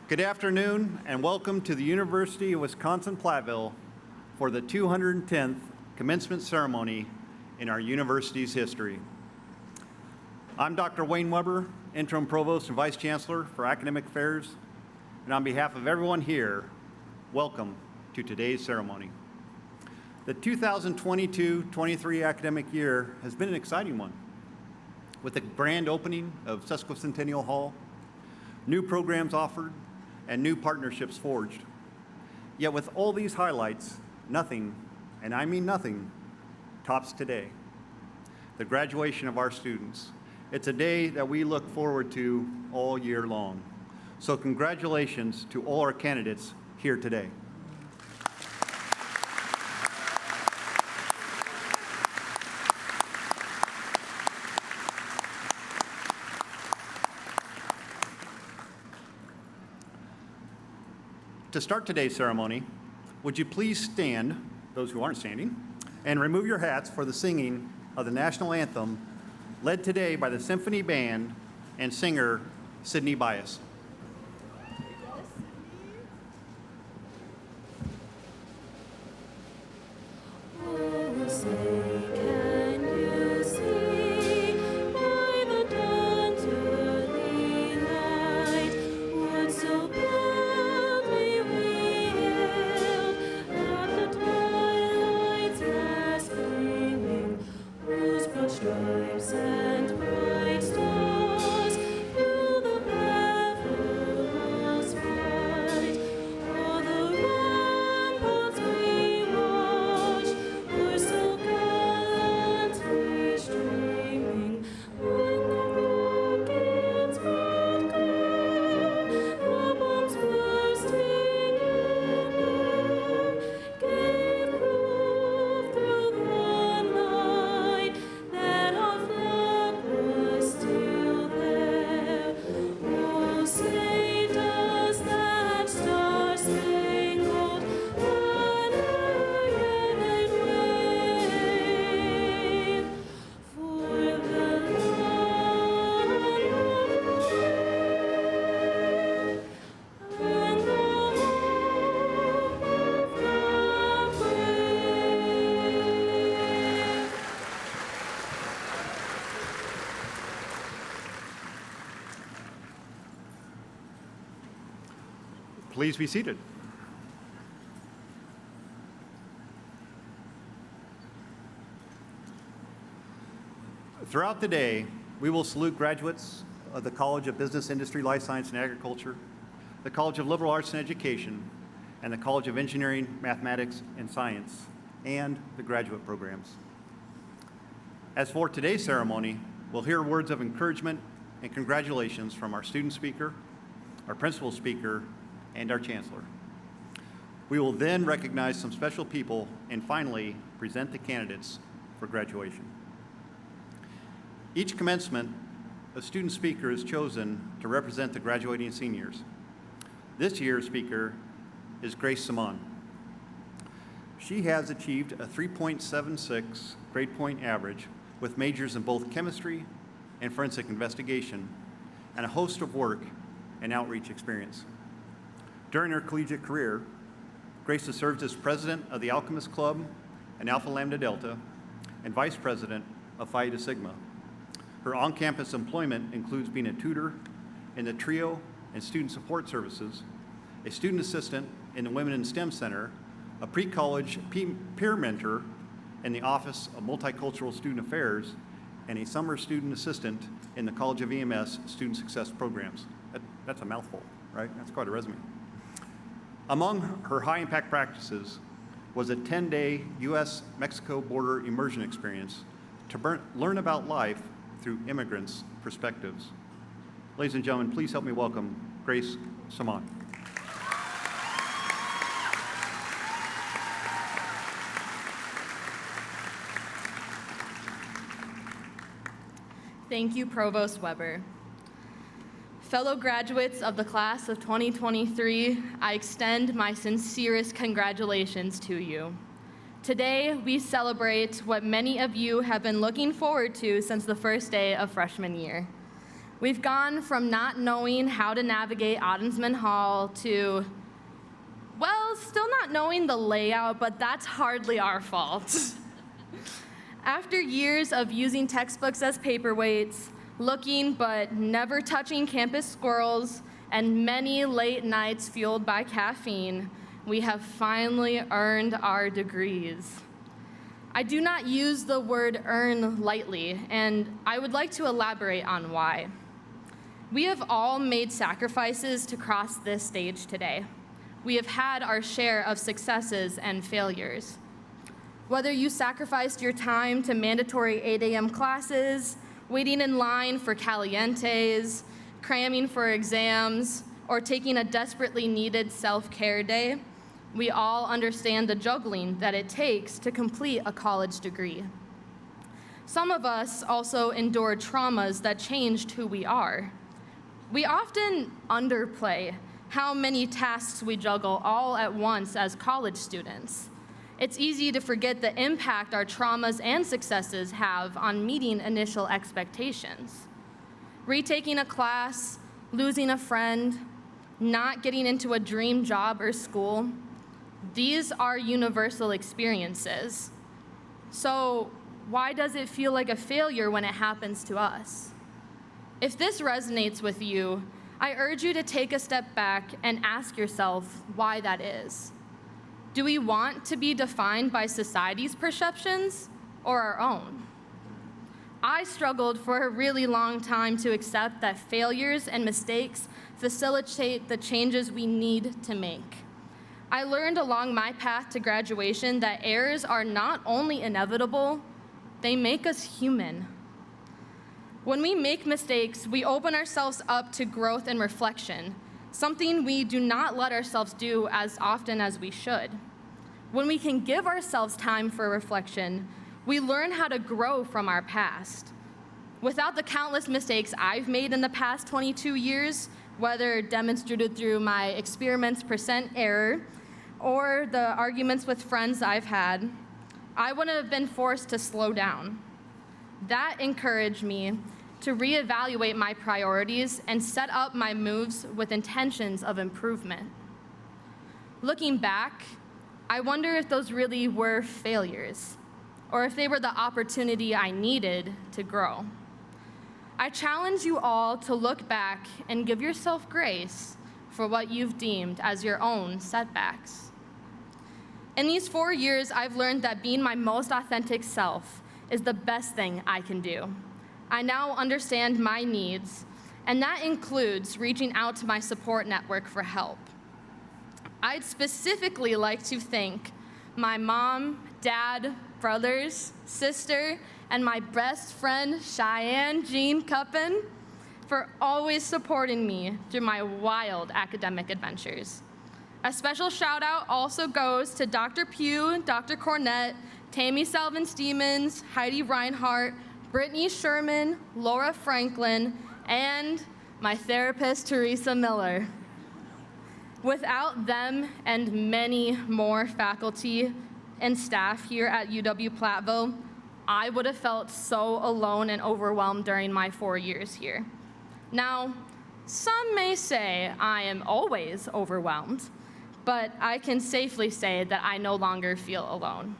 Good afternoon and welcome to the University of Wisconsin-Platteville for the 210th commencement ceremony in our university's history. I'm Dr. Wayne Weber, Interim Provost and Vice Chancellor for Academic Affairs, and on behalf of everyone here, welcome to today's ceremony. The 2022-23 academic year has been an exciting one, with the grand opening of Sesquicentennial Hall, new programs offered, and new partnerships forged. Yet with all these highlights, nothing, and I mean nothing, tops today, the graduation of our students. It's a day that we look forward to all year long. So congratulations to all our candidates here today. To start today's ceremony, would you please stand, those who aren't standing, and remove your hats for the singing of the national anthem, led today by the Symphony Band and singer Sydney Bias. Please be seated. Throughout the day, we will salute graduates of the College of Business, Industry, Life Science, and Agriculture, the College of Liberal Arts and Education, and the College of Engineering, Mathematics, and Science, and the graduate programs. As for today's ceremony, we'll hear words of encouragement and congratulations from our student speaker, our principal speaker, and our chancellor. We will then recognize some special people and finally present the candidates for graduation. Each commencement, a student speaker is chosen to represent the graduating seniors. This year's speaker is Grace Simon. She has achieved a 3.76 grade point average with majors in both chemistry and forensic investigation and a host of work and outreach experience. During her collegiate career, Grace has served as president of the Alchemist Club and Alpha Lambda Delta and vice president of Phi Eta Sigma. Her on-campus employment includes being a tutor in the TRIO and student support services, a student assistant in the Women in STEM Center, a pre-college peer mentor in the Office of Multicultural Student Affairs, and a summer student assistant in the College of EMS Student Success Programs. That's a mouthful, right? That's quite a resume. Among her high-impact practices was a 10-day U.S.-Mexico border immersion experience to learn about life through immigrants' perspectives. Ladies and gentlemen, please help me welcome Grace Simon. Thank you, Provost Weber. Fellow graduates of the class of 2023, I extend my sincerest congratulations to you. Today, we celebrate what many of you have been looking forward to since the first day of freshman year. We've gone from not knowing how to navigate Ottensman Hall to, well, still not knowing the layout, but that's hardly our fault. After years of using textbooks as paperweights, looking but never touching campus squirrels, and many late nights fueled by caffeine, we have finally earned our degrees. I do not use the word earn lightly, and I would like to elaborate on why. We have all made sacrifices to cross this stage today. We have had our share of successes and failures. Whether you sacrificed your time to mandatory 8 a.m. classes, waiting in line for calientes, cramming for exams, or taking a desperately needed self-care day, we all understand the juggling that it takes to complete a college degree. Some of us also endured traumas that changed who we are. We often underplay how many tasks we juggle all at once as college students. It's easy to forget the impact our traumas and successes have on meeting initial expectations. Retaking a class, losing a friend, not getting into a dream job or school, these are universal experiences. So why does it feel like a failure when it happens to us? If this resonates with you, I urge you to take a step back and ask yourself why that is. Do we want to be defined by society's perceptions or our own? I struggled for a really long time to accept that failures and mistakes facilitate the changes we need to make. I learned along my path to graduation that errors are not only inevitable, they make us human. When we make mistakes, we open ourselves up to growth and reflection, something we do not let ourselves do as often as we should. When we can give ourselves time for reflection, we learn how to grow from our past. Without the countless mistakes I've made in the past 22 years, whether demonstrated through my experiments percent error or the arguments with friends I've had, I wouldn't have been forced to slow down. That encouraged me to reevaluate my priorities and set up my moves with intentions of improvement. Looking back, I wonder if those really were failures, or if they were the opportunity I needed to grow. I challenge you all to look back and give yourself grace for what you've deemed as your own setbacks. In these 4 years, I've learned that being my most authentic self is the best thing I can do. I now understand my needs, and that includes reaching out to my support network for help. I'd specifically like to thank my mom, dad, brothers, sister, and my best friend, Cheyenne Jean Cuppen, for always supporting me through my wild academic adventures. A special shout out also goes to Dr. Pugh, Dr. Cornett, Tammy Selvin-Steemans, Heidi Reinhardt, Brittany Sherman, Laura Franklin, and my therapist, Teresa Miller. Without them and many more faculty and staff here at UW-Platteville, I would have felt so alone and overwhelmed during my 4 years here. Now, some may say I am always overwhelmed, but I can safely say that I no longer feel alone.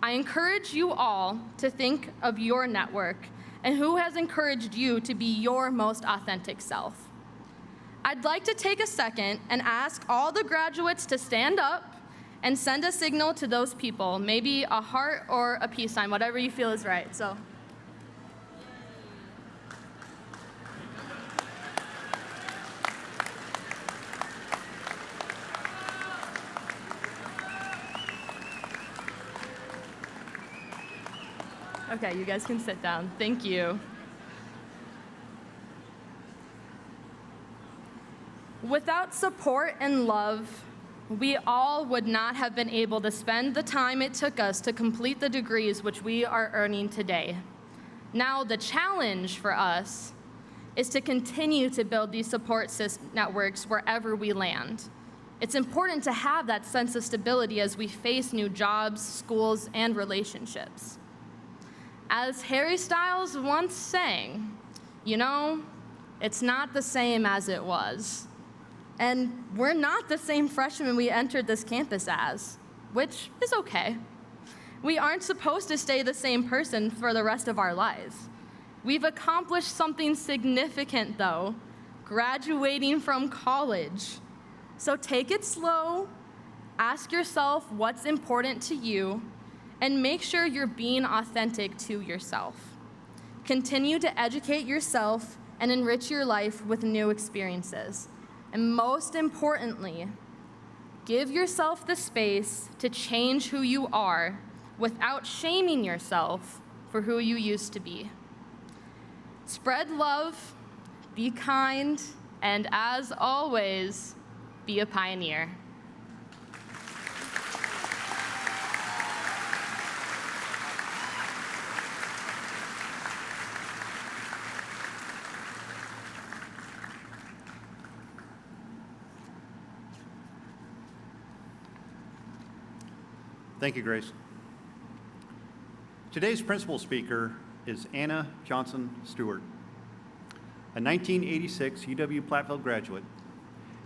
I encourage you all to think of your network and who has encouraged you to be your most authentic self. I'd like to take a second and ask all the graduates to stand up and send a signal to those people, maybe a heart or a peace sign, whatever you feel is right. So. Okay, you guys can sit down. Thank you. Without support and love, we all would not have been able to spend the time it took us to complete the degrees which we are earning today. Now, the challenge for us is to continue to build these support networks wherever we land. It's important to have that sense of stability as we face new jobs, schools, and relationships. As Harry Styles once sang, you know, It's not the same as it was. And we're not the same freshmen we entered this campus as, which is okay. We aren't supposed to stay the same person for the rest of our lives. We've accomplished something significant, though, graduating from college. So take it slow, ask yourself what's important to you, and make sure you're being authentic to yourself. Continue to educate yourself and enrich your life with new experiences. And most importantly, give yourself the space to change who you are without shaming yourself for who you used to be. Spread love, be kind, and as always, be a pioneer. Thank you, Grace. Today's principal speaker is Anna Johnson Stewart, a 1986 UW-Platteville graduate.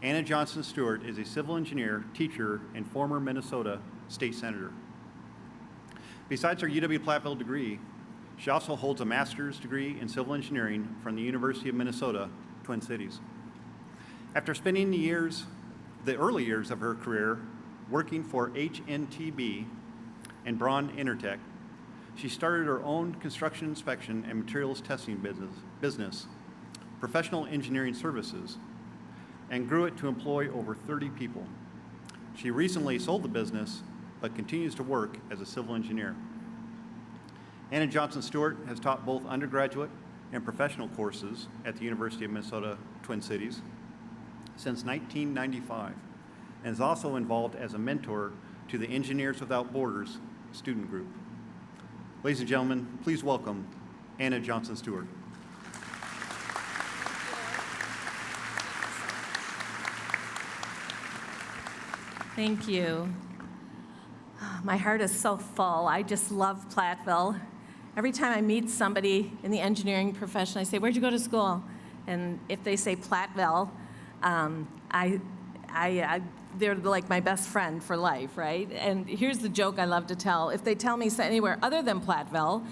Anna Johnson Stewart is a civil engineer, teacher, and former Minnesota state senator. Besides her UW-Platteville degree, she also holds a master's degree in civil engineering from the University of Minnesota, Twin Cities. After spending the early years of her career working for HNTB and Braun Intertech, she started her own construction inspection and materials testing business, Professional Engineering Services, and grew it to employ over 30 people. She recently sold the business, but continues to work as a civil engineer. Anna Johnson Stewart has taught both undergraduate and professional courses at the University of Minnesota, Twin Cities since 1995, and is also involved as a mentor to the Engineers Without Borders student group. Ladies and gentlemen, please welcome Anna Johnson Stewart. Thank you. My heart is so full. I just love Platteville. Every time I meet somebody in the engineering profession, I say, "Where'd you go to school?" And if they say Platteville, they're like my best friend for life, right? And here's the joke I love to tell. If they tell me anywhere other than Platteville,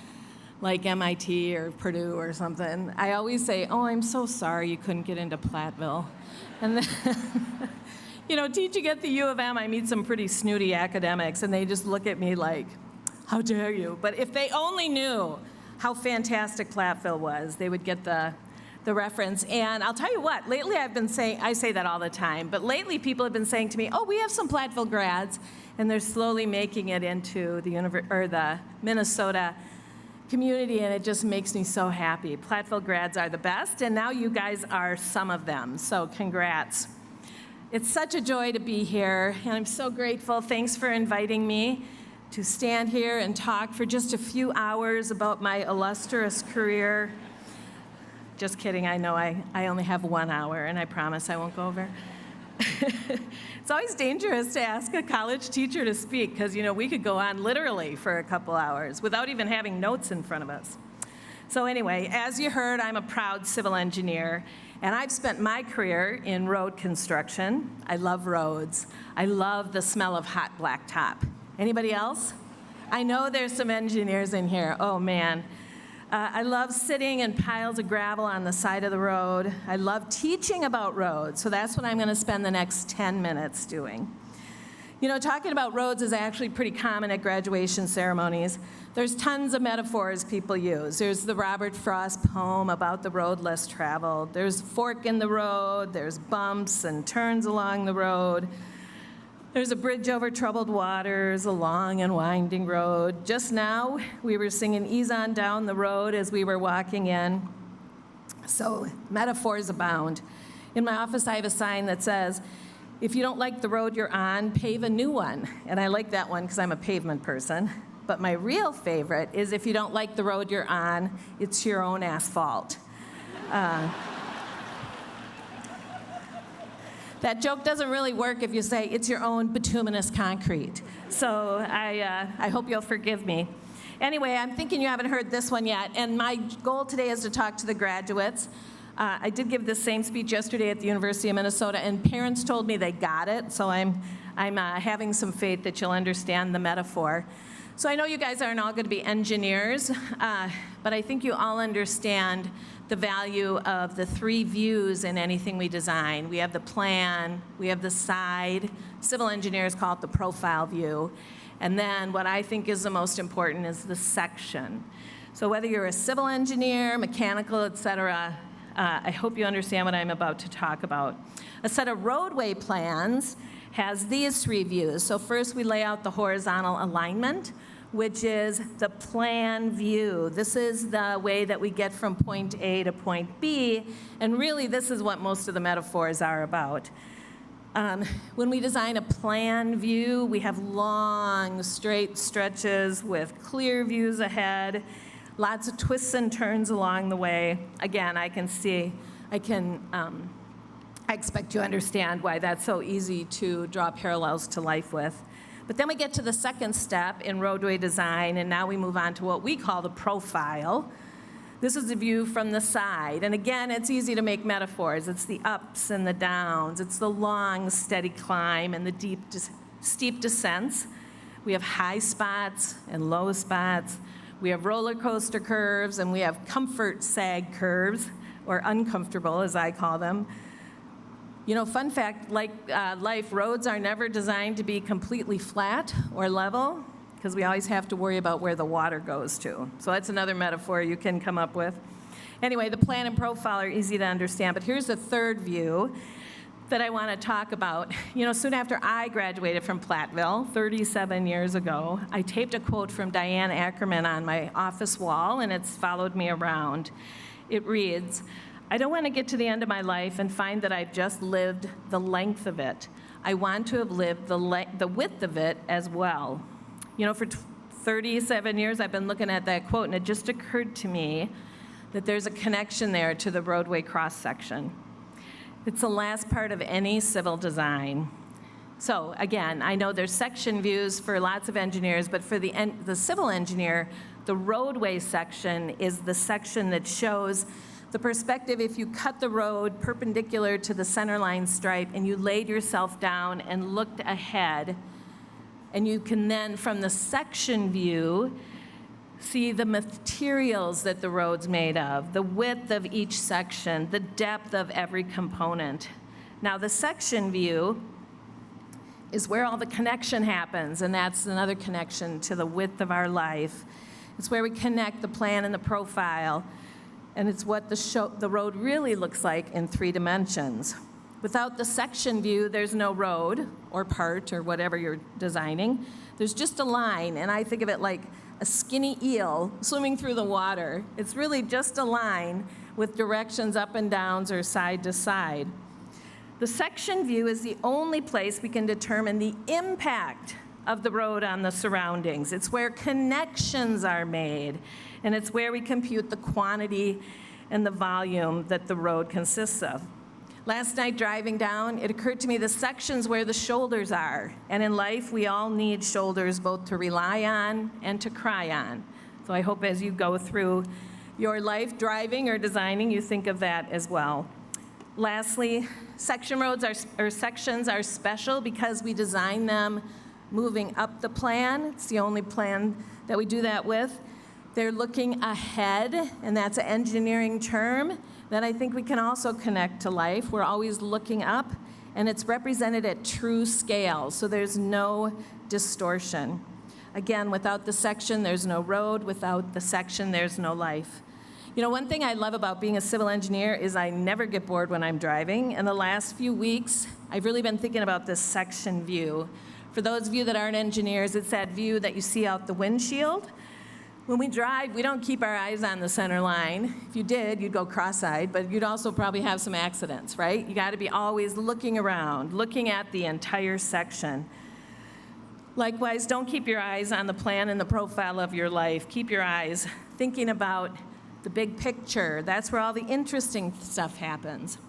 like MIT or Purdue or something, I always say, "Oh, I'm so sorry you couldn't get into Platteville." And then, teaching at the U of M, I meet some pretty snooty academics, and they just look at me like, "How dare you?" But if they only knew how fantastic Platteville was, they would get the reference. And I'll tell you what, lately I say that all the time, but lately people have been saying to me, "Oh, we have some Platteville grads," and they're slowly making it into the Minnesota community, and it just makes me so happy. Platteville grads are the best, and now you guys are some of them, so congrats. It's such a joy to be here, and I'm so grateful. Thanks for inviting me to stand here and talk for just a few hours about my illustrious career. Just kidding, I know I only have 1 hour, and I promise I won't go over. It's always dangerous to ask a college teacher to speak, because, we could go on literally for a couple hours without even having notes in front of us. So anyway, as you heard, I'm a proud civil engineer, and I've spent my career in road construction. I love roads. I love the smell of hot blacktop. Anybody else? I know there's some engineers in here. Oh, man. I love sitting in piles of gravel on the side of the road. I love teaching about roads, so that's what I'm going to spend the next 10 minutes doing. Talking about roads is actually pretty common at graduation ceremonies. There's tons of metaphors people use. There's the Robert Frost poem about the road less traveled. There's fork in the road. There's bumps and turns along the road. There's a bridge over troubled waters, a long and winding road. Just now, we were singing Ease On Down the Road as we were walking in. So metaphors abound. In my office, I have a sign that says, "If you don't like the road you're on, pave a new one." And I like that one because I'm a pavement person. But my real favorite is, "If you don't like the road you're on, it's your own asphalt." That joke doesn't really work if you say it's your own bituminous concrete. So I hope you'll forgive me. Anyway, I'm thinking you haven't heard this one yet, and my goal today is to talk to the graduates. I did give this same speech yesterday at the University of Minnesota, and parents told me they got it, so I'm having some faith that you'll understand the metaphor. So I know you guys aren't all going to be engineers, but I think you all understand the value of the three views in anything we design. We have the plan, we have the side, civil engineers call it the profile view, and then what I think is the most important is the section. So whether you're a civil engineer, mechanical, et cetera, I hope you understand what I'm about to talk about. A set of roadway plans has these three views. So first we lay out the horizontal alignment, which is the plan view. This is the way that we get from point A to point B, and really this is what most of the metaphors are about. When we design a plan view, we have long, straight stretches with clear views ahead, lots of twists and turns along the way. Again, I expect you understand why that's so easy to draw parallels to life with. But then we get to the second step in roadway design, and now we move on to what we call the profile. This is a view from the side. And again, it's easy to make metaphors. It's the ups and the downs. It's the long, steady climb and the steep descents. We have high spots and low spots. We have roller coaster curves, and we have comfort sag curves, or uncomfortable, as I call them. You know, fun fact, like life, roads are never designed to be completely flat or level, because we always have to worry about where the water goes to. So that's another metaphor you can come up with. Anyway, the plan and profile are easy to understand, but here's the third view that I want to talk about. You know, soon after I graduated from Platteville, 37 years ago, I taped a quote from Diane Ackerman on my office wall, and it's followed me around. It reads, "I don't want to get to the end of my life and find that I've just lived the length of it. I want to have lived the width of it as well." You know, for 37 years, I've been looking at that quote, and it just occurred to me that there's a connection there to the roadway cross-section. It's the last part of any civil design. So again, I know there's section views for lots of engineers, but for the civil engineer, the roadway section is the section that shows the perspective if you cut the road perpendicular to the centerline stripe and you laid yourself down and looked ahead, and you can then, from the section view, see the materials that the road's made of, the width of each section, the depth of every component. Now, the section view is where all the connection happens, and that's another connection to the width of our life. It's where we connect the plan and the profile, and it's what the road really looks like in 3 dimensions. Without the section view, there's no road or part or whatever you're designing. There's just a line, and I think of it like a skinny eel swimming through the water. It's really just a line with directions up and downs or side to side. The section view is the only place we can determine the impact of the road on the surroundings. It's where connections are made, and it's where we compute the quantity and the volume that the road consists of. Last night driving down, it occurred to me the sections where the shoulders are. And in life, we all need shoulders both to rely on and to cry on. So I hope as you go through your life driving or designing, you think of that as well. Lastly, section roads or sections are special because we design them moving up the plan. It's the only plan that we do that with. They're looking ahead, and that's an engineering term that I think we can also connect to life. We're always looking up, and it's represented at true scale, so there's no distortion. Again, without the section, there's no road. Without the section, there's no life. You know, one thing I love about being a civil engineer is I never get bored when I'm driving. In the last few weeks, I've really been thinking about this section view. For those of you that aren't engineers, it's that view that you see out the windshield. When we drive, we don't keep our eyes on the center line. If you did, you'd go cross-eyed, but you'd also probably have some accidents, right? You got to be always looking around, looking at the entire section. Likewise, don't keep your eyes on the plan and the profile of your life. Keep your eyes thinking about the big picture. That's where all the interesting stuff happens.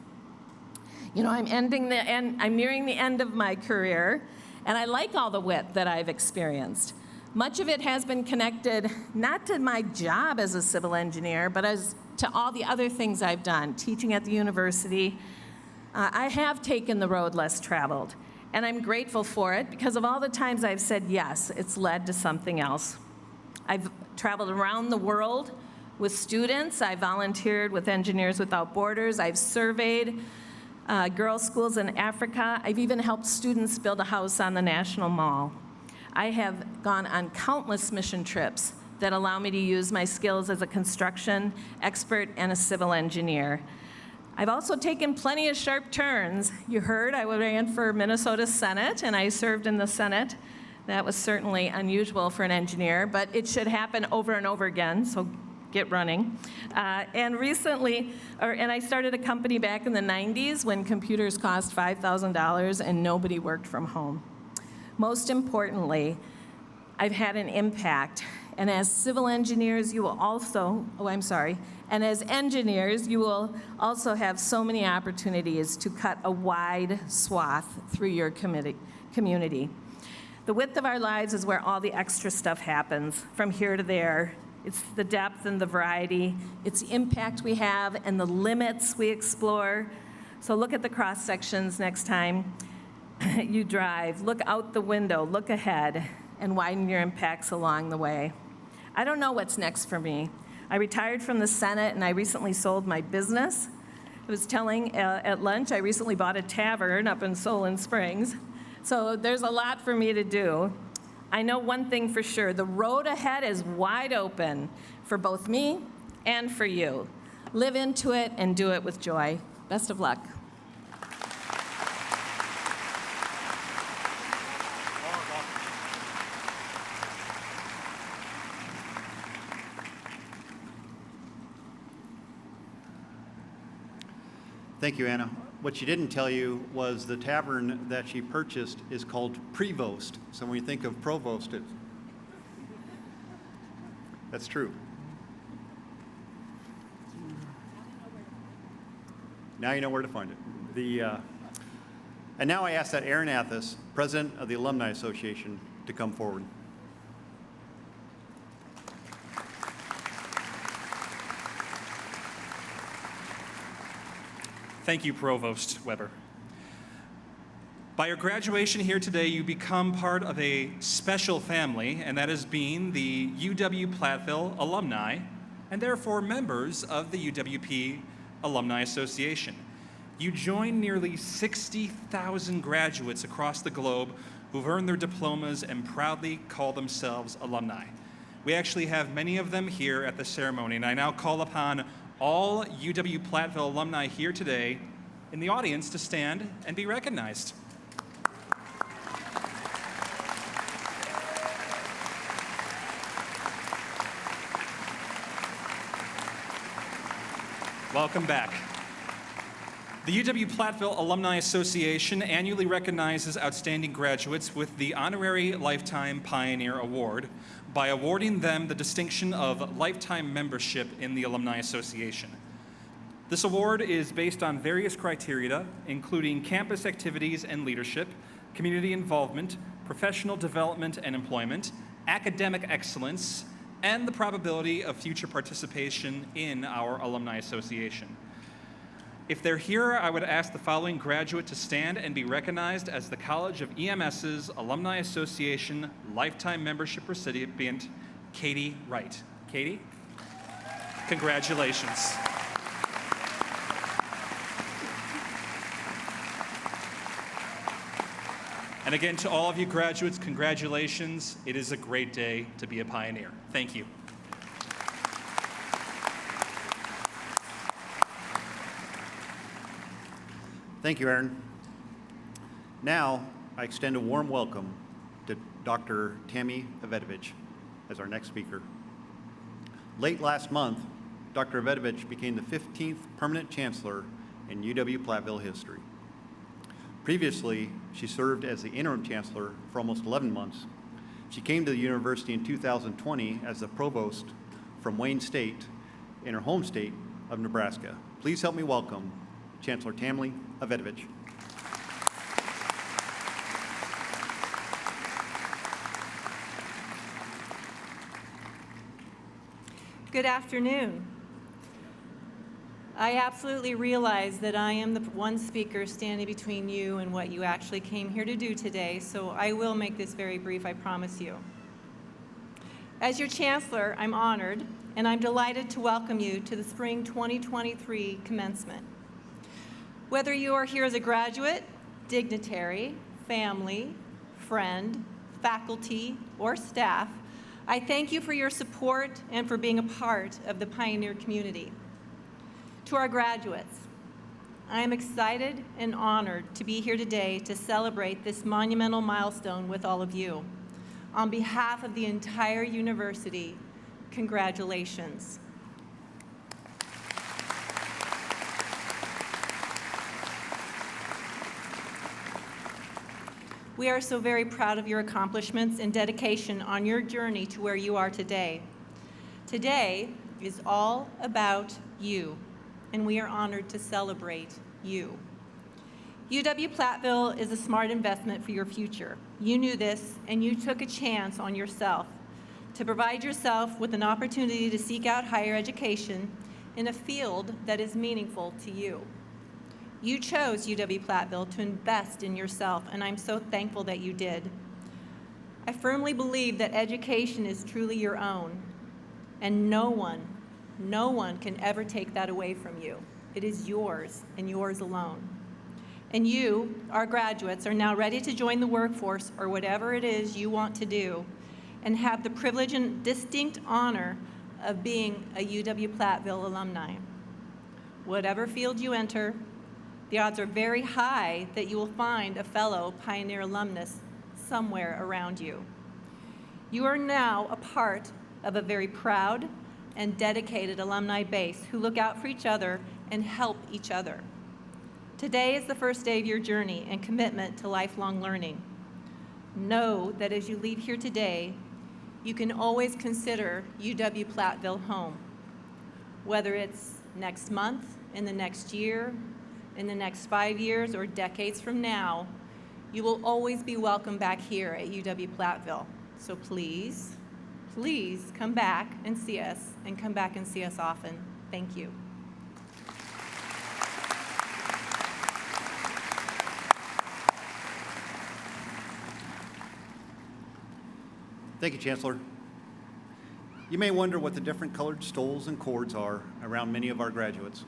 You know, I'm nearing the end of my career, and I like all the width that I've experienced. Much of it has been connected not to my job as a civil engineer, but as to all the other things I've done, teaching at the university. I have taken the road less traveled, and I'm grateful for it because of all the times I've said yes, it's led to something else. I've traveled around the world with students. I volunteered with Engineers Without Borders. I've surveyed girls' schools in Africa. I've even helped students build a house on the National Mall. I have gone on countless mission trips that allow me to use my skills as a construction expert and a civil engineer. I've also taken plenty of sharp turns. You heard I ran for Minnesota Senate, and I served in the Senate. That was certainly unusual for an engineer, but it should happen over and over again, so get running. And I started a company back in the 90s when computers cost $5,000 and nobody worked from home. Most importantly, I've had an impact. And as civil engineers, you will also, and as engineers, you will also have so many opportunities to cut a wide swath through your community. The width of our lives is where all the extra stuff happens, from here to there. It's the depth and the variety. It's the impact we have and the limits we explore. So look at the cross sections next time you drive. Look out the window, look ahead, and widen your impacts along the way. I don't know what's next for me. I retired from the Senate and I recently sold my business. I was telling at lunch, I recently bought a tavern up in Solon Springs. So there's a lot for me to do. I know one thing for sure, the road ahead is wide open for both me and for you. Live into it and do it with joy. Best of luck. Thank you, Anna. What she didn't tell you was the tavern that she purchased is called Prevost. So when you think of provost, that's true. Now you know where to find it. And now I ask that Aaron Athas, President of the Alumni Association, to come forward. Thank you, Provost Weber. By your graduation here today, you become part of a special family, and that is being the UW-Platteville alumni, and therefore members of the UWP Alumni Association. You join nearly 60,000 graduates across the globe who've earned their diplomas and proudly call themselves alumni. We actually have many of them here at the ceremony, and I now call upon all UW-Platteville alumni here today in the audience to stand and be recognized. Welcome back. The UW-Platteville Alumni Association annually recognizes outstanding graduates with the Honorary Lifetime Pioneer Award by awarding them the distinction of lifetime membership in the Alumni Association. This award is based on various criteria, including campus activities and leadership, community involvement, professional development and employment, academic excellence, and the probability of future participation in our Alumni Association. If they're here, I would ask the following graduate to stand and be recognized as the College of EMS's Alumni Association Lifetime Membership recipient, Katie Wright. Katie, congratulations. And again, to all of you graduates, congratulations. It is a great day to be a pioneer. Thank you. Thank you, Aaron. Now, I extend a warm welcome to Dr. Tammy Avedovich as our next speaker. Late last month, Dr. Avedovich became the 15th permanent chancellor in UW-Platteville history. Previously, she served as the interim chancellor for almost 11 months. She came to the university in 2020 as the provost from Wayne State in her home state of Nebraska. Please help me welcome Chancellor Tammy Avedovich. Good afternoon. I absolutely realize that I am the one speaker standing between you and what you actually came here to do today, so I will make this very brief, I promise you. As your Chancellor, I'm honored, and I'm delighted to welcome you to the Spring 2023 Commencement. Whether you are here as a graduate, dignitary, family, friend, faculty, or staff, I thank you for your support and for being a part of the Pioneer community. To our graduates, I am excited and honored to be here today to celebrate this monumental milestone with all of you. On behalf of the entire university, congratulations. We are so very proud of your accomplishments and dedication on your journey to where you are today. Today is all about you, and we are honored to celebrate you. UW-Platteville is a smart investment for your future. You knew this, and you took a chance on yourself to provide yourself with an opportunity to seek out higher education in a field that is meaningful to you. You chose UW-Platteville to invest in yourself, and I'm so thankful that you did. I firmly believe that education is truly your own, and no one can ever take that away from you. It is yours and yours alone. And you, our graduates, are now ready to join the workforce or whatever it is you want to do, and have the privilege and distinct honor of being a UW-Platteville alumni. Whatever field you enter, the odds are very high that you will find a fellow Pioneer alumnus somewhere around you. You are now a part of a very proud and dedicated alumni base who look out for each other and help each other. Today is the first day of your journey and commitment to lifelong learning. Know that as you leave here today, you can always consider UW-Platteville home. Whether it's next month, in the next year, in the next 5 years, or decades from now, you will always be welcome back here at UW-Platteville. So please, please come back and see us, and come back and see us often. Thank you. Thank you, Chancellor. You may wonder what the different colored stoles and cords are around many of our graduates.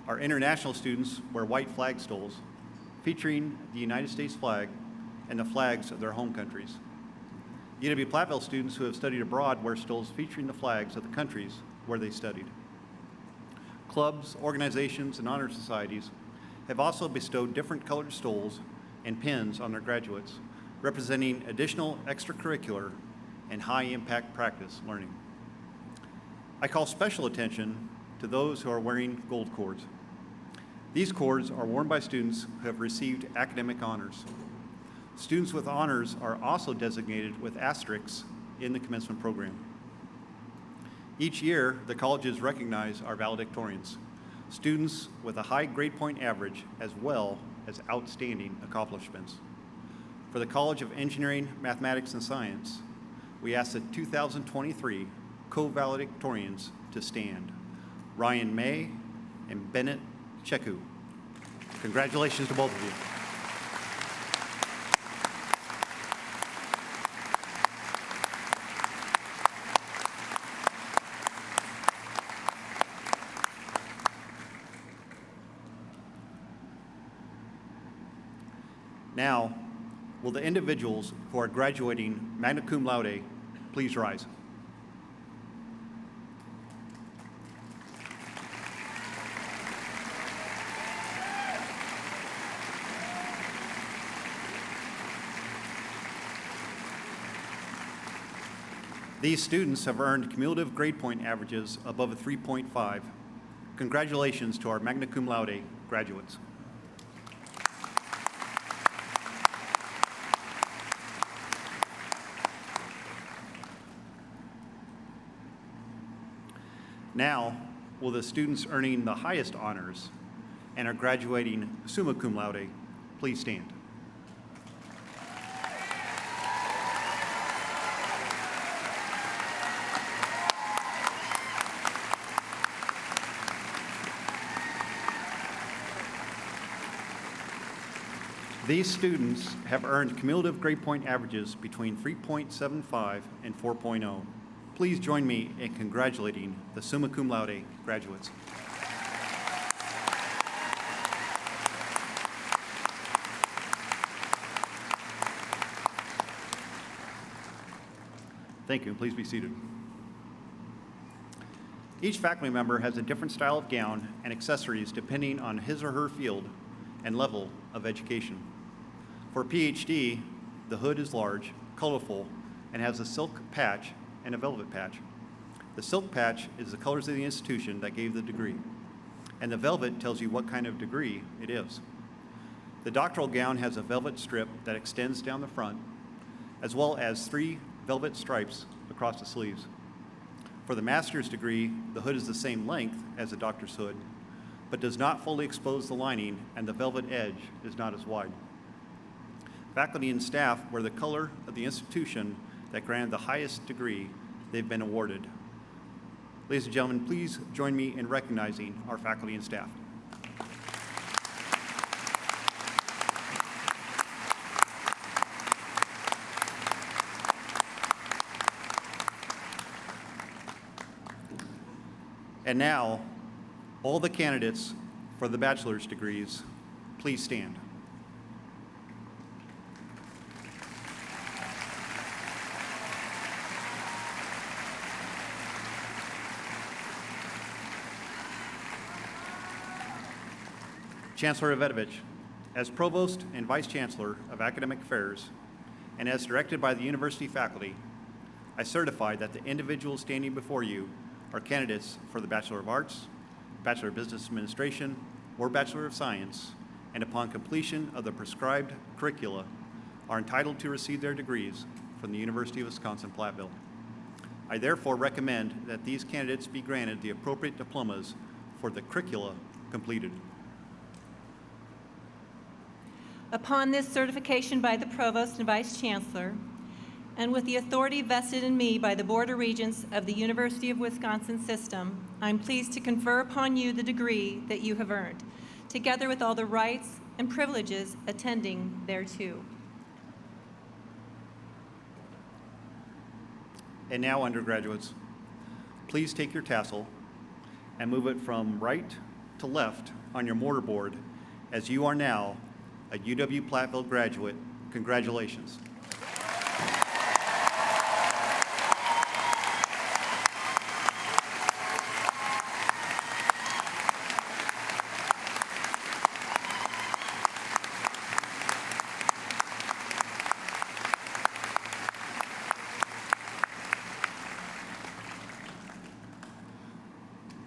Our international students wear white flag stoles featuring the United States flag and the flags of their home countries. UW-Platteville students who have studied abroad wear stoles featuring the flags of the countries where they studied. Clubs, organizations, and honor societies have also bestowed different colored stoles and pins on their graduates, representing additional extracurricular and high-impact practice learning. I call special attention to those who are wearing gold cords. These cords are worn by students who have received academic honors. Students with honors are also designated with asterisks in the commencement program. Each year, the colleges recognize our valedictorians, students with a high grade point average as well as outstanding accomplishments. For the College of Engineering, Mathematics, and Science, we ask the 2023 co-valedictorians to stand. Ryan May and Bennett Cheku. Congratulations to both of you. Now, will the individuals who are graduating magna cum laude please rise? These students have earned cumulative grade point averages above a 3.5. Congratulations to our magna cum laude graduates. Now, will the students earning the highest honors and are graduating summa cum laude please stand? These students have earned cumulative grade point averages between 3.75 and 4.0. Please join me in congratulating the summa cum laude graduates. Thank you, and please be seated. Each faculty member has a different style of gown and accessories depending on his or her field and level of education. For a PhD, the hood is large, colorful, and has a silk patch and a velvet patch. The silk patch is the colors of the institution that gave the degree, and the velvet tells you what kind of degree it is. The doctoral gown has a velvet strip that extends down the front, as well as 3 velvet stripes across the sleeves. For the master's degree, the hood is the same length as the doctor's hood, but does not fully expose the lining, and the velvet edge is not as wide. Faculty and staff wear the color of the institution that granted the highest degree they've been awarded. Ladies and gentlemen, please join me in recognizing our faculty and staff. And now, all the candidates for the bachelor's degrees, please stand. Chancellor Ivetovich, as Provost and Vice Chancellor of Academic Affairs, and as directed by the university faculty, I certify that the individuals standing before you are candidates for the Bachelor of Arts, Bachelor of Business Administration, or Bachelor of Science, and upon completion of the prescribed curricula, are entitled to receive their degrees from the University of Wisconsin-Platteville. I therefore recommend that these candidates be granted the appropriate diplomas for the curricula completed. Upon this certification by the Provost and Vice Chancellor, and with the authority vested in me by the Board of Regents of the University of Wisconsin System, I'm pleased to confer upon you the degree that you have earned, together with all the rights and privileges attending thereto. And now, undergraduates, please take your tassel and move it from right to left on your mortarboard, as you are now a UW-Platteville graduate. Congratulations.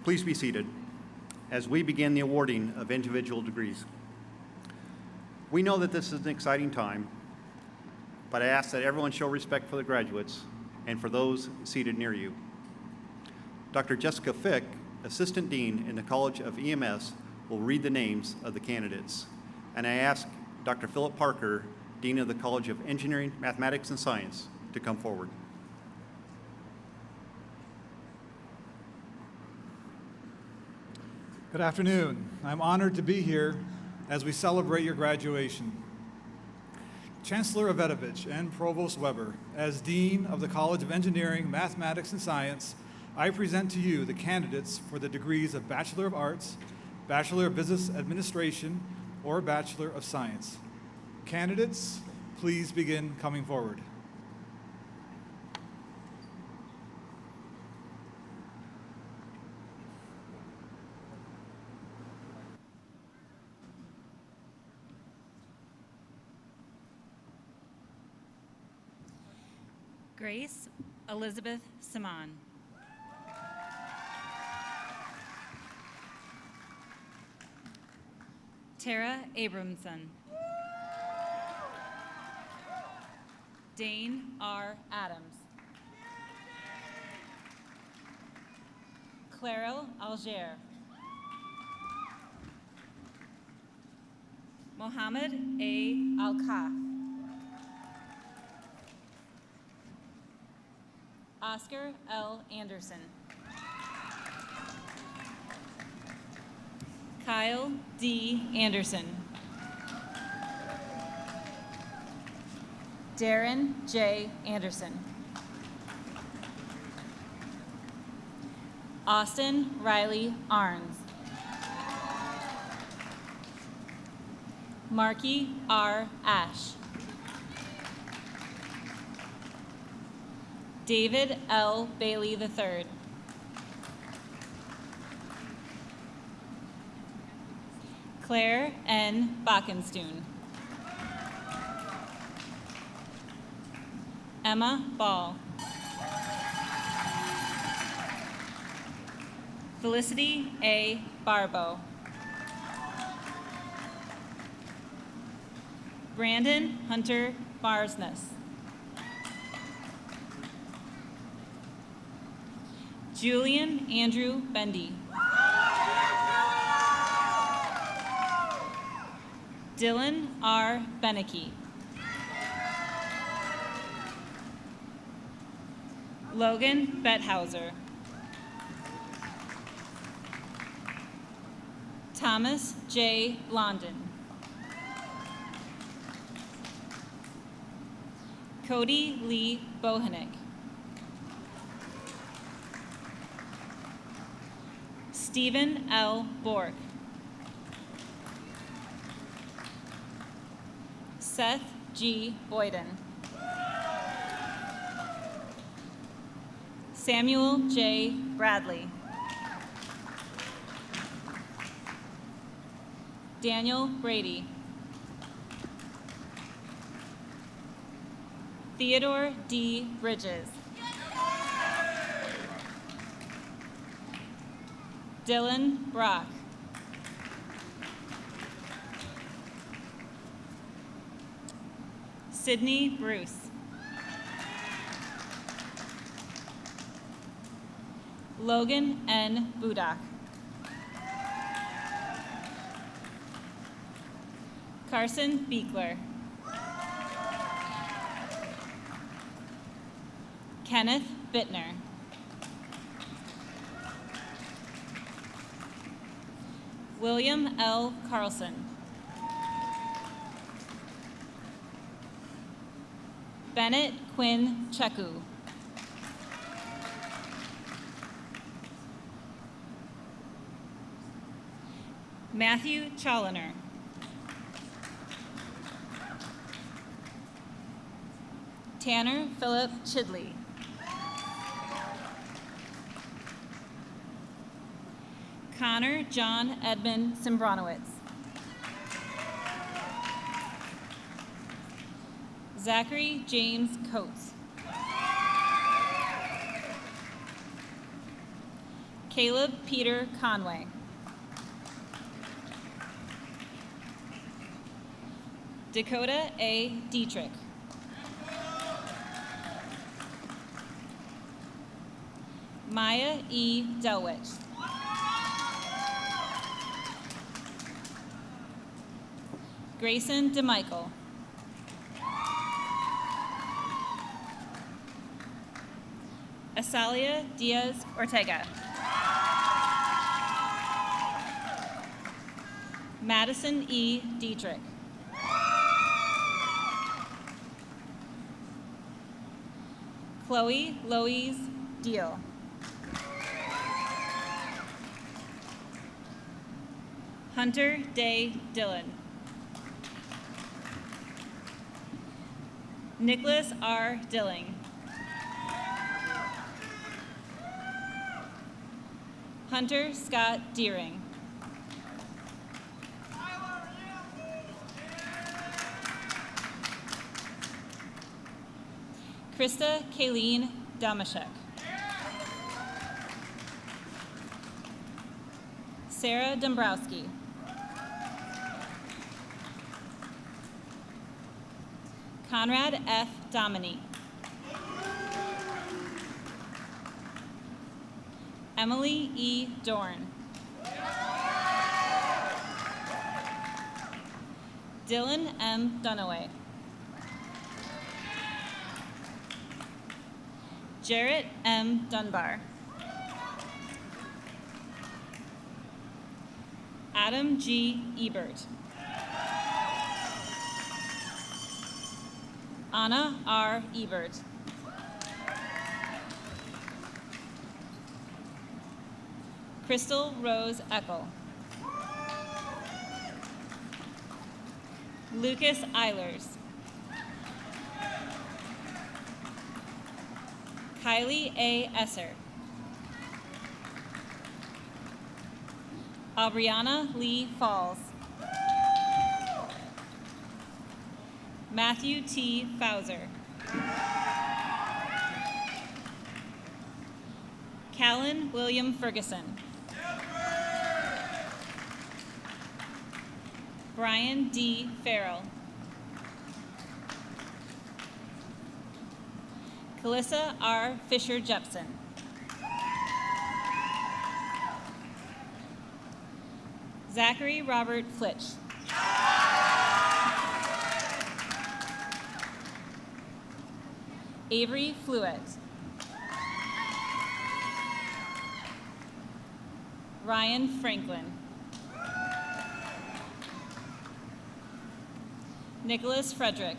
Please be seated as we begin the awarding of individual degrees. We know that this is an exciting time, but I ask that everyone show respect for the graduates and for those seated near you. Dr. Jessica Fick, Assistant Dean in the College of EMS, will read the names of the candidates. And I ask Dr. Philip Parker, Dean of the College of Engineering, Mathematics, and Science, to come forward. Good afternoon. I'm honored to be here as we celebrate your graduation. Chancellor Ivetovich and Provost Weber, as Dean of the College of Engineering, Mathematics, and Science, I present to you the candidates for the degrees of Bachelor of Arts, Bachelor of Business Administration, or Bachelor of Science. Candidates, please begin coming forward. Grace Elizabeth Simon. Tara Abramson. Dane R. Adams. Claro Alger. Mohammed A. Al-Kaf. Oscar L. Anderson. Kyle D. Anderson. Darren J. Anderson. Austin Riley Arns. Marky R. Ash. David L. Bailey III. Claire N. Bachenstoon. Emma Ball. Felicity A. Barbo. Brandon Hunter Marsness. Julian Andrew Bendy. Dylan R. Beneke. Logan Bethauser. Thomas J. Blondin. Cody Lee Bohenick. Stephen L. Bork. Seth G. Boyden. Samuel J. Bradley. Daniel Brady. Theodore D. Bridges. Dylan Brock. Sydney Bruce. Logan N. Budak. Carson Beekler. Kenneth Bittner. William L. Carlson. Bennett Quinn Cheku. Matthew Challoner. Tanner Philip Chidley. Connor John Edmund Simbronowitz. Zachary James Coates. Caleb Peter Conway. Dakota A. Dietrich. Maya E. Delwich. Grayson DeMichael. Asalia Diaz Ortega. Madison E. Dietrich. Chloe Louise Deal. Hunter Day Dillon. Nicholas R. Dilling. Hunter Scott Deering. Krista Kayleen Damashek. Sarah Dombrowski. Conrad F. Dominy. Emily E. Dorn. Dylan M. Dunaway. Jarrett M. Dunbar. Adam G. Ebert. Anna R. Ebert. Crystal Rose Eckel. Lucas Eilers. Kylie A. Esser. Aubriana Lee Falls. Matthew T. Fauser. Callan William Ferguson. Brian D. Farrell. Calissa R. Fisher-Jepson. Zachary Robert Flitch. Avery Fluet. Ryan Franklin. Nicholas Frederick.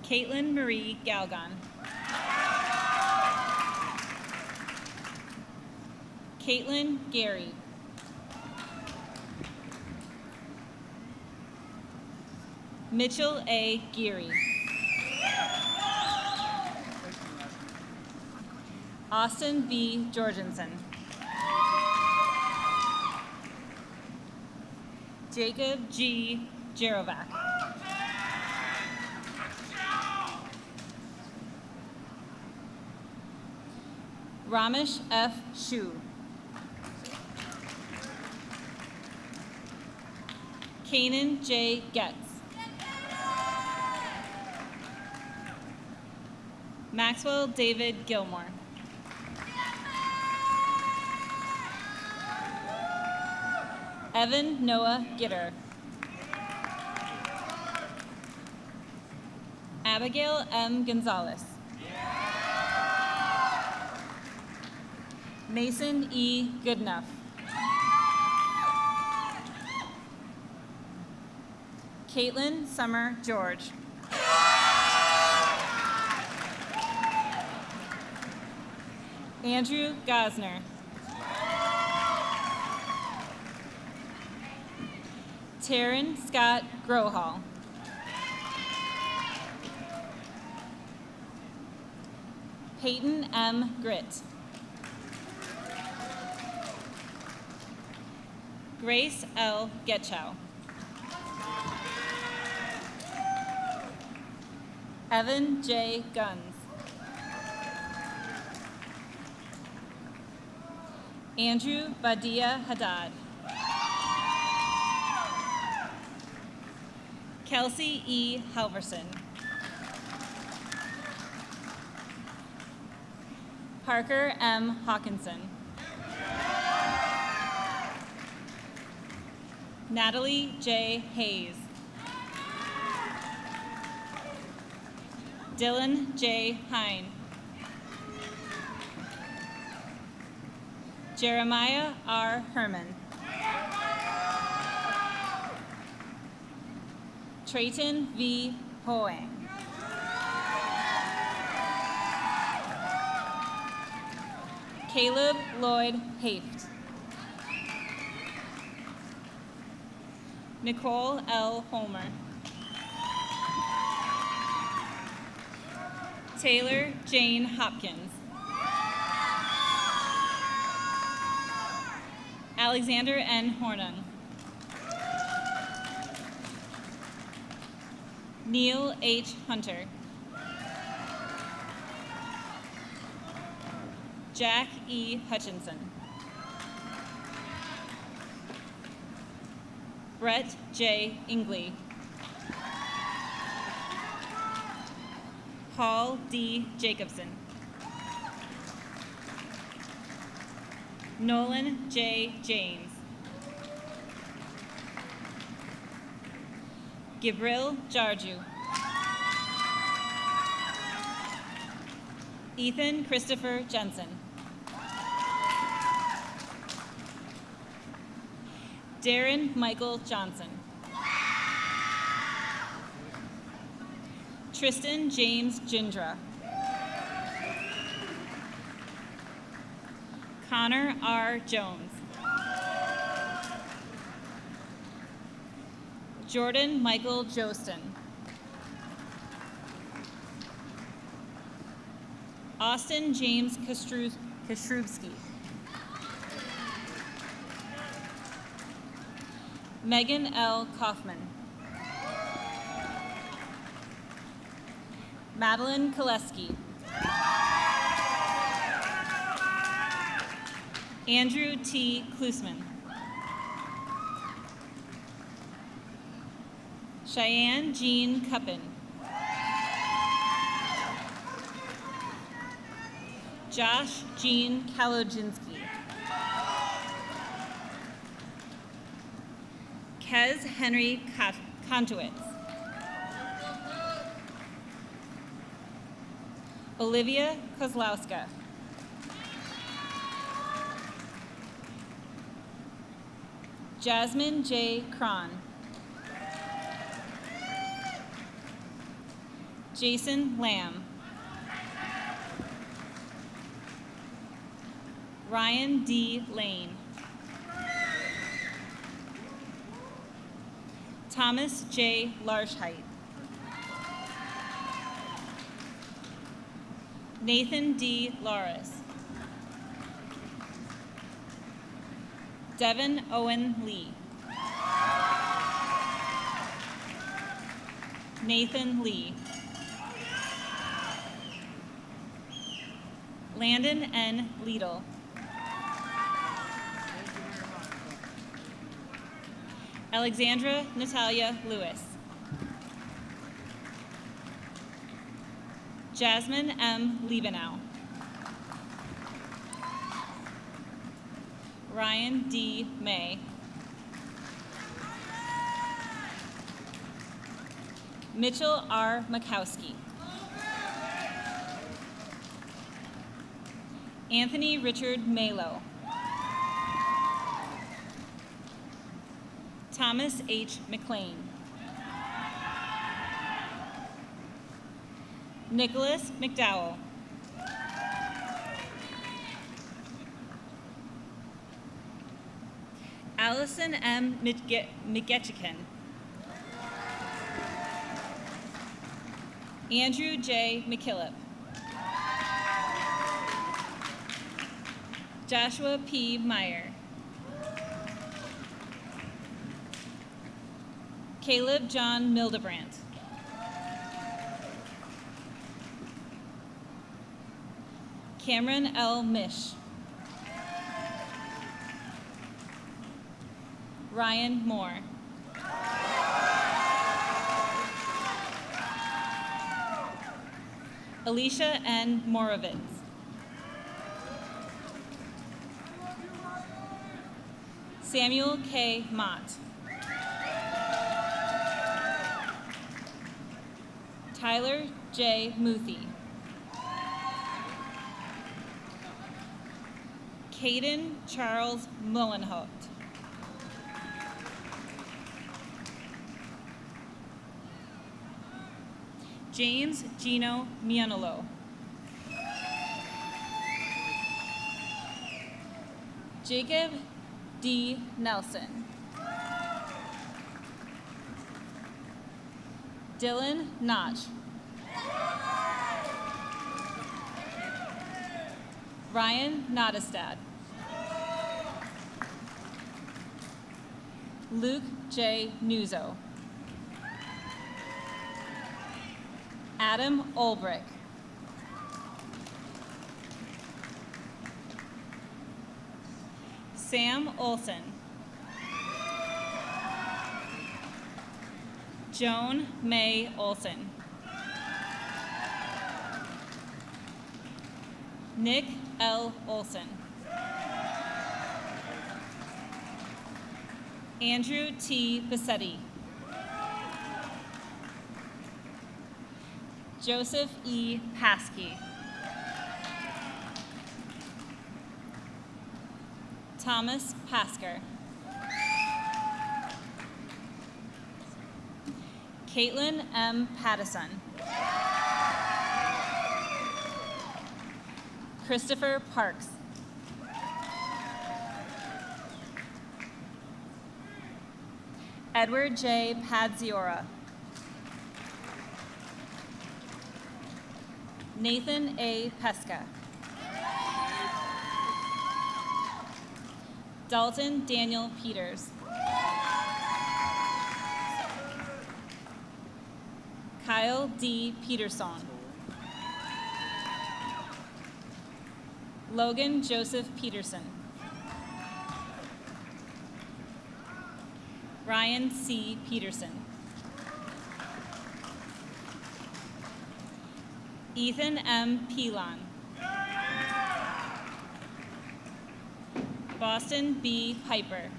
Caitlin Marie Galgon. Caitlin Gary. Mitchell A. Geary. Austin V. Jorgensen. Jacob G. Jerovac. Ramesh F. Shu. Kanan J. Getz. Maxwell David Gilmore. Evan Noah Gitter. Abigail M. Gonzalez. Mason E. Goodenough. Caitlin Summer George. Andrew Gosner. Taryn Scott Grohall. Peyton M. Gritt. Grace L. Getchow. Evan J. Guns. Andrew Badia Haddad. Kelsey E. Halverson. Parker M. Hawkinson. Natalie J. Hayes. Dylan J. Hine. Jeremiah R. Herman. Trayton V. Hoang. Caleb Lloyd Haft. Nicole L. Homer. Taylor Jane Hopkins. Alexander N. Hornung. Neil H. Hunter. Jack E. Hutchinson. Brett J. Ingley. Paul D. Jacobson. Nolan J. James. Gibril Jarju. Ethan Christopher Jensen. Darren Michael Johnson. Tristan James Gindra. Connor R. Jones. Jordan Michael Jostin. Austin James Kastrubski. Megan L. Kaufman. Madeline Koleski. Andrew T. Klusman. Cheyenne Jean Cuppin. Josh Jean Kalojinski. Kez Henry Kontowitz. Olivia Kozlowska. Jasmine J. Cron. Jason Lamb. Ryan D. Lane. Thomas J. Larschheit. Nathan D. Loris. Devin Owen Lee. Nathan Lee. Landon N. Liedl. Alexandra Natalia Lewis. Jasmine M. Liebenau. Ryan D. May. Mitchell R. Makowski. Anthony Richard Malo. Thomas H. McLean. Nicholas McDowell. Allison M. McGetchikan. Andrew J. McKillop. Joshua P. Meyer. Caleb John Mildebrandt. Cameron L. Mish. Ryan Moore. Alicia N. Morovitz. Samuel K. Mott. Tyler J. Muthi. Caden Charles Mullenholt. James Gino Mianolo. Jacob D. Nelson. Dylan Notch. Ryan Nottestad. Luke J. Nuzzo. Adam Olbrich. Sam Olson. Joan May Olson. Nick L. Olson. Andrew T. Bassetti. Joseph E. Paskey. Thomas Pasker. Caitlin M. Pattison. Christopher Parks. Edward J. Padziora. Nathan A. Pesca. Dalton Daniel Peters. Kyle D. Peterson. Logan Joseph Peterson. Ryan C. Peterson. Ethan M. Pilon. Boston B. Piper.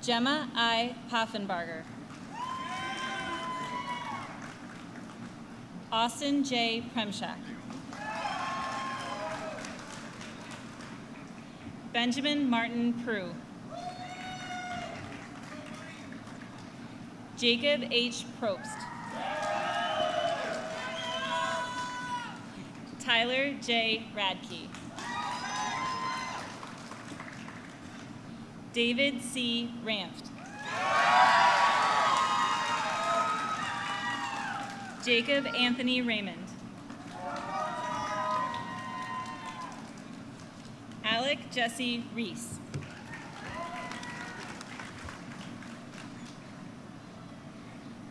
Gemma I. Paffenbarger. Austin J. Premchak. Benjamin Martin Prue. Jacob H. Probst. Tyler J. Radke. David C. Ramft. Jacob Anthony Raymond. Alec Jesse Reese.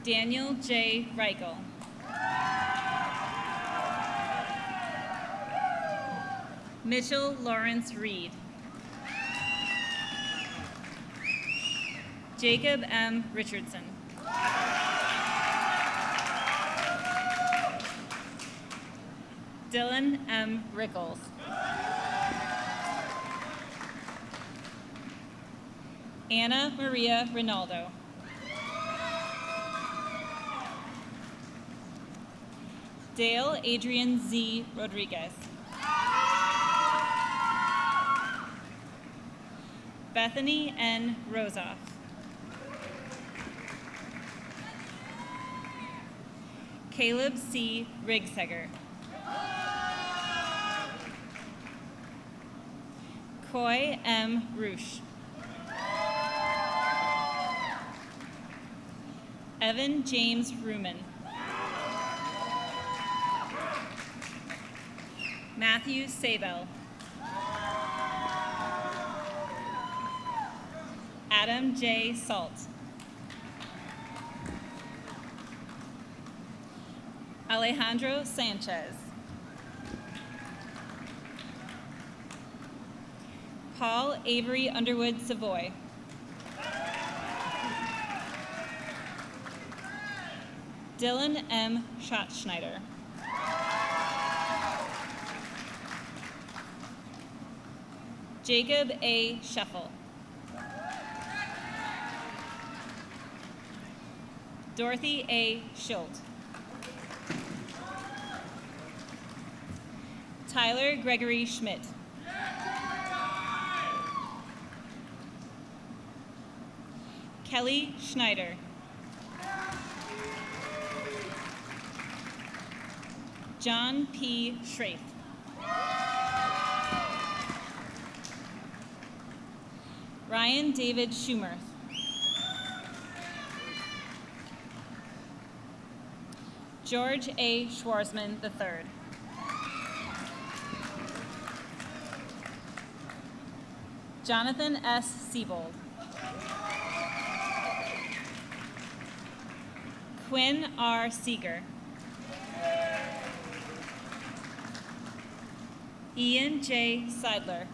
Daniel J. Reichel. Mitchell Lawrence Reed. Jacob M. Richardson. Dylan M. Rickles. Anna Maria Rinaldo. Dale Adrian Z. Rodriguez. Bethany N. Rosoff. Caleb C. Rigseger. Coy M. Roosh. Evan James Ruman. Matthew Sabel. Adam J. Salt. Alejandro Sanchez. Paul Avery Underwood Savoy. Dylan M. Schatzschneider. Jacob A. Scheffel. Dorothy A. Schultz. Tyler Gregory Schmidt. Kelly Schneider. John P. Schrafe. Ryan David Schumerth. George A. Schwarzman III. Jonathan S. Siebold. Quinn R. Seeger. Ian J. Seidler.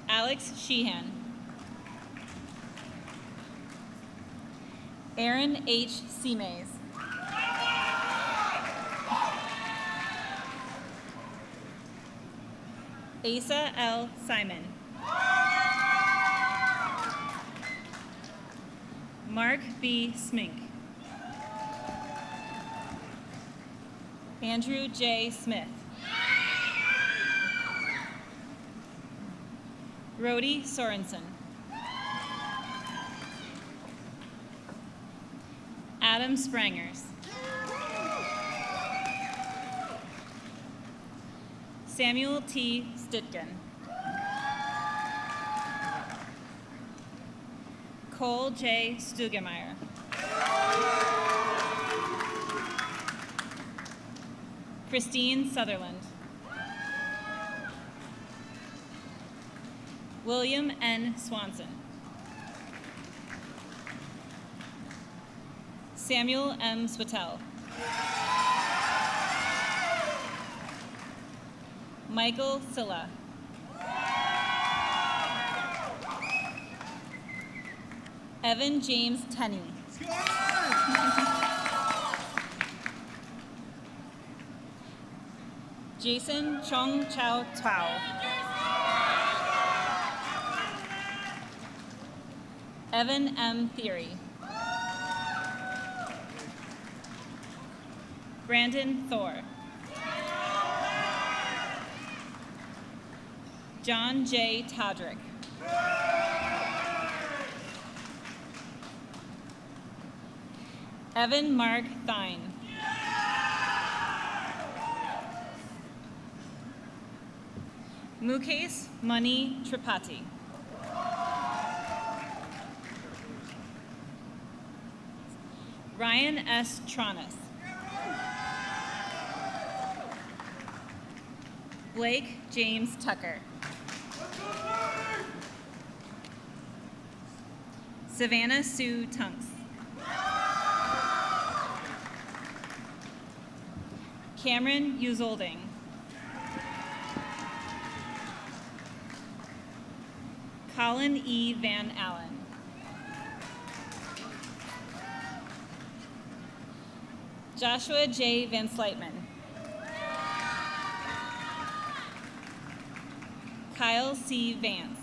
Alex Sheehan. Aaron H. Seamays. Asa L. Simon. Mark B. Smink. Andrew J. Smith. Rhodey Sorensen. Adam Sprangers. Samuel T. Stitkin. Cole J. Stugemeyer. Christine Sutherland. William N. Swanson. Samuel M. Swatel. Michael Silla. Evan James Tenney. Jason Chong Chow Tao. Evan M. Theory. Brandon Thor. John J. Todrick. Evan Mark Thine. Mukesh Mani Tripathi. Ryan S. Tronis. Blake James Tucker. Savannah Sue Tunks. Cameron Usolding. Colin E. Van Allen. Joshua J. Van Slightman. Kyle C. Vance.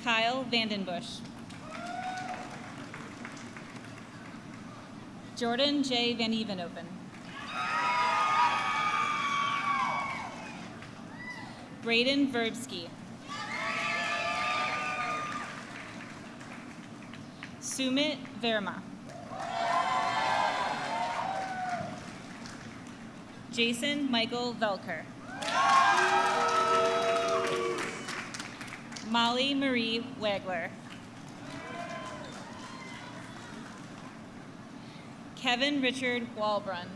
Kyle Vandenbush. Jordan J. Van Evenopen. Braden Verbsky. Sumit Verma. Jason Michael Velker. Molly Marie Wagler. Kevin Richard Walbrun.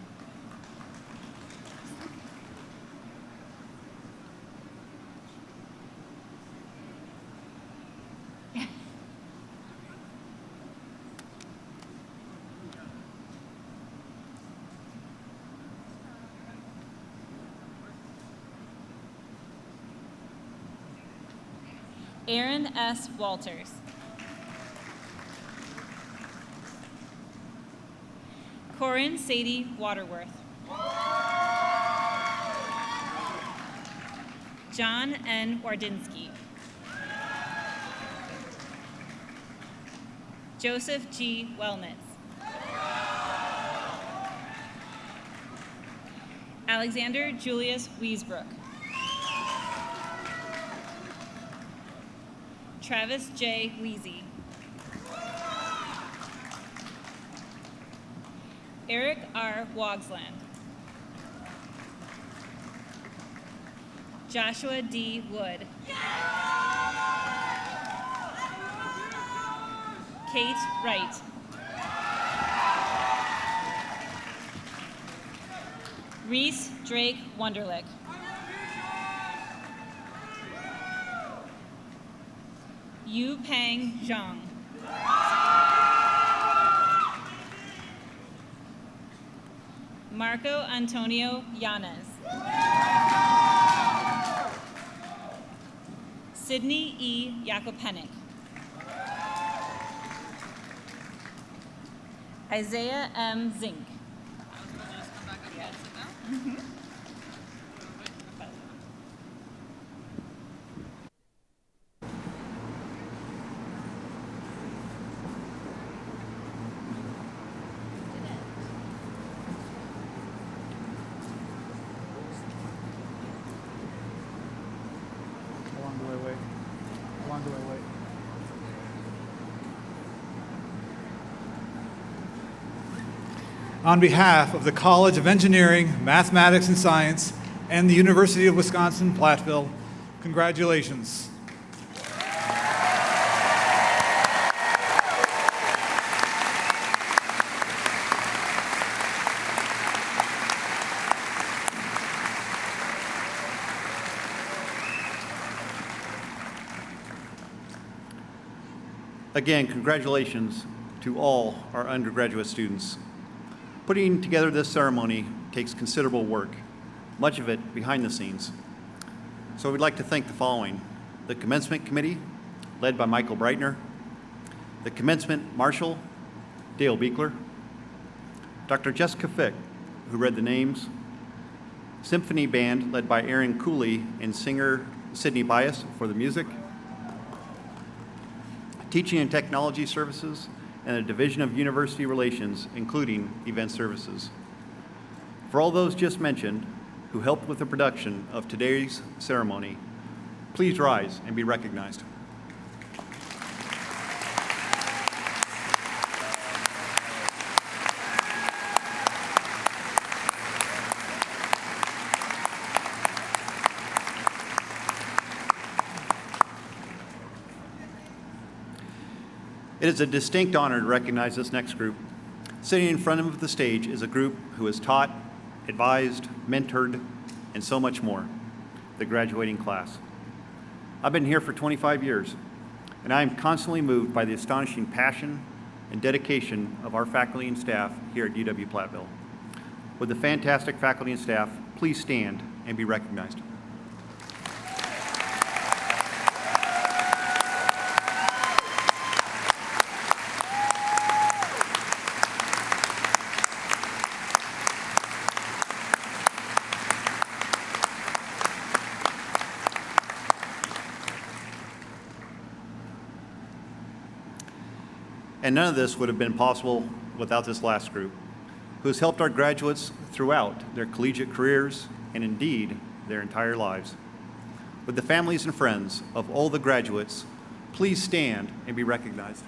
Aaron S. Walters. Corin Sadie Waterworth. John N. Wardinsky. Joseph G. Wellnitz. Alexander Julius Wiesbrook. Travis J. Weezy. Eric R. Wogsland. Joshua D. Wood. Kate Wright. Reese Drake Wunderlich. Yu Pang Zhang. Marco Antonio Yanez. Sydney E. Yakopenik. Isaiah M. Zink. How long do I wait? How long do I wait? on behalf of the College of Engineering, Mathematics, and Science and the University of Wisconsin-Platteville, congratulations. Again, congratulations to all our undergraduate students. Putting together this ceremony takes considerable work, much of it behind the scenes. So we'd like to thank the following: the Commencement Committee, led by Michael Breitner, the Commencement Marshal, Dale Beekler, Dr. Jessica Fick, who read the names, Symphony Band, led by Aaron Cooley and singer Sydney Bias for the music, Teaching and Technology Services, and the Division of University Relations, including Event Services. For all those just mentioned who helped with the production of today's ceremony, please rise and be recognized. It is a distinct honor to recognize this next group. Sitting in front of the stage is a group who has taught, advised, mentored, and so much more, the graduating class. I've been here for 25 years, and I am constantly moved by the astonishing passion and dedication of our faculty and staff here at UW-Platteville. With the fantastic faculty and staff, please stand and be recognized. And none of this would have been possible without this last group, who has helped our graduates throughout their collegiate careers and indeed their entire lives. With the families and friends of all the graduates, please stand and be recognized.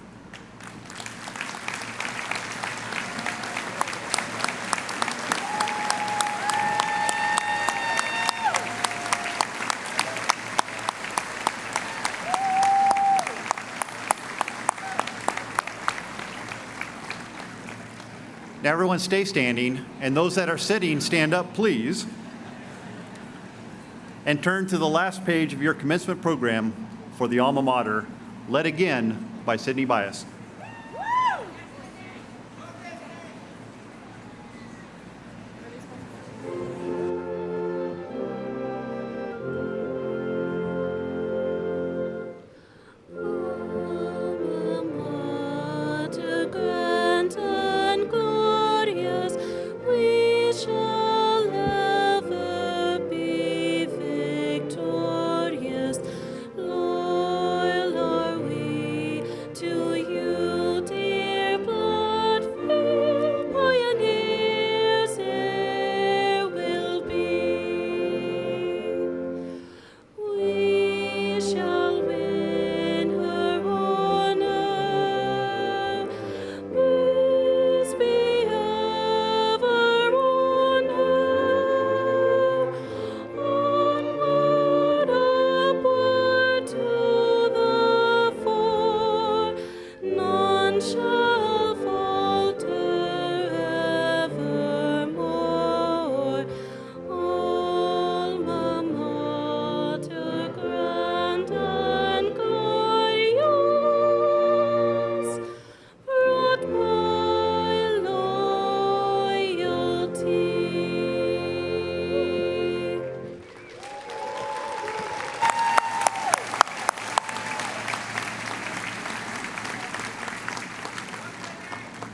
Now everyone stay standing, and those that are sitting, stand up, please. And turn to the last page of your commencement program for the alma mater, led again by Sydney Bias.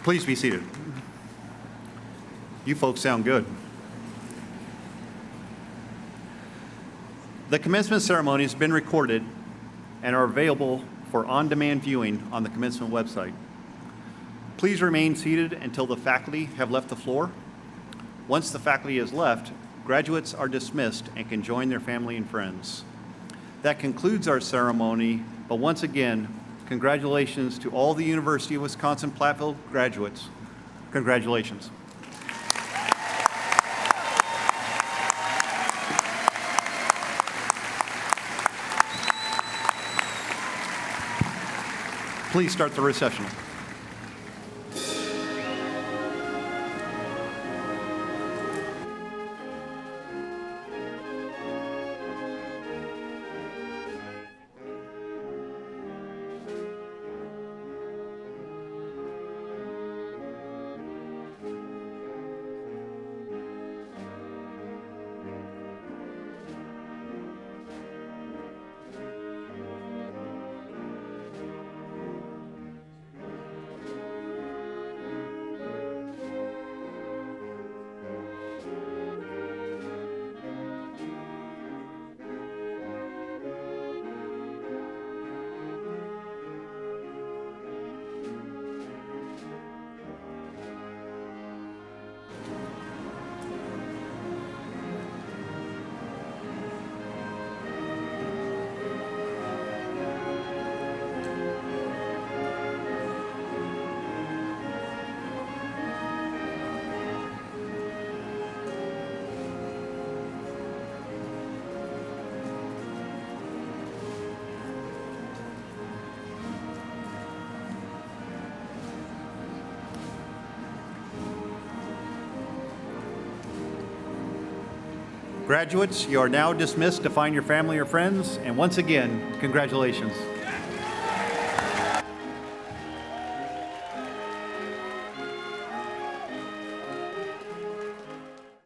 Please be seated. You folks sound good. The commencement ceremony has been recorded and are available for on-demand viewing on the commencement website. Please remain seated until the faculty have left the floor. Once the faculty has left, graduates are dismissed and can join their family and friends. That concludes our ceremony, but once again, congratulations to all the University of Wisconsin-Platteville graduates. Congratulations. Please start the recessional. Graduates, you are now dismissed to find your family or friends, and once again, congratulations.